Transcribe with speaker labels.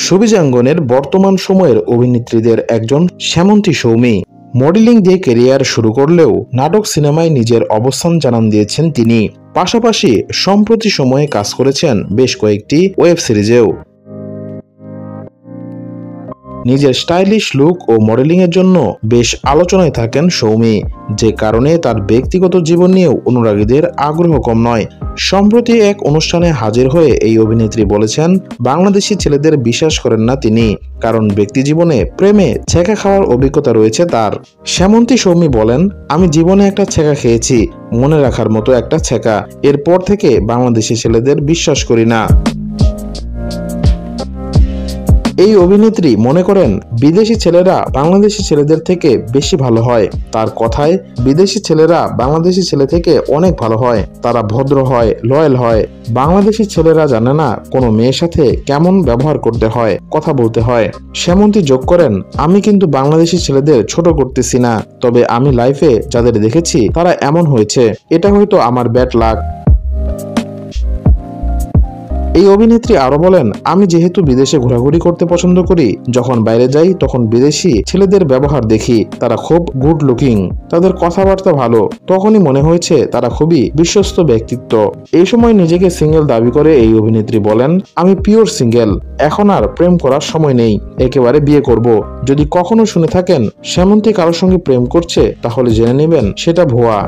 Speaker 1: ছবিজাঙ্গনের বর্তমান সময়ের অভিনেত্রীদের একজন শ্যামন্তী সৌমি। মডেলিং দিয়ে ক্যারিয়ার শুরু করলেও নাটক সিনেমায় নিজের অবস্থান জানান দিয়েছেন তিনি। পাশাপাশি সম্প্রতি সময়ে কাজ করেছেন বেশ কয়েকটি ওয়েব সিরিজেও। নিজের স্টাইলিশ লুক ও মডেলিংয়ের জন্য বেশ আলোচনায় থাকেন সৌমি, যে কারণে তার ব্যক্তিগত জীবন নিয়েও অনুরাগীদের আগ্রহ কম নয়। সম্প্রতি এক অনুষ্ঠানে হাজির হয়ে এই অভিনেত্রী বলেছেন, বাংলাদেশি ছেলেদের বিশ্বাস করেন না তিনি, কারণ ব্যক্তিজীবনে প্রেমে ছেঁকা খাওয়ার অভিজ্ঞতা রয়েছে তার। শ্যামন্তী সৌমি বলেন, আমি জীবনে একটা ছেঁকা খেয়েছি, মনে রাখার মতো একটা ছেঁকা। এরপর থেকে বাংলাদেশি ছেলেদের বিশ্বাস করি না। এই অভিনেত্রী মনে করেন বিদেশি ছেলেরা বাংলাদেশি ছেলেদের থেকে বেশি ভালো হয়। তার কথায়, বিদেশি ছেলেরা বাংলাদেশি ছেলে থেকে অনেক ভালো হয়, তারা ভদ্র হয়, লয়াল হয়। বাংলাদেশি ছেলেরা জানে না কোনো মেয়ের সাথে কেমন ব্যবহার করতে হয়, কথা বলতে হয়। শ্যামন্তী যোগ করেন, আমি কিন্তু বাংলাদেশি ছেলেদের ছোট করতেছি না, তবে আমি লাইফে যাদের দেখেছি তারা এমন হয়েছে, এটা হয়তো আমার ব্যাড লাক। এই অভিনেত্রী আরো বলেন, আমি যেহেতু বিদেশে ঘোরাঘুরি করতে পছন্দ করি, যখন বাইরে যাই তখন বিদেশি ছেলেদের ব্যবহার দেখি, তারা খুব গুড লুকিং, তাদের কথাবার্তা ভালো, তখনই মনে হয়েছে তারা খুবই বিশ্বস্ত ব্যক্তিত্ব। এই সময় নিজেকে সিঙ্গেল দাবি করে এই অভিনেত্রী বলেন, আমি পিওর সিঙ্গেল, এখন আর প্রেম করার সময় নেই, একেবারে বিয়ে করব। যদি কখনো শুনে থাকেন শ্যামন্তী কারোর সঙ্গে প্রেম করছে, তাহলে জেনে নেবেন সেটা ভুয়া।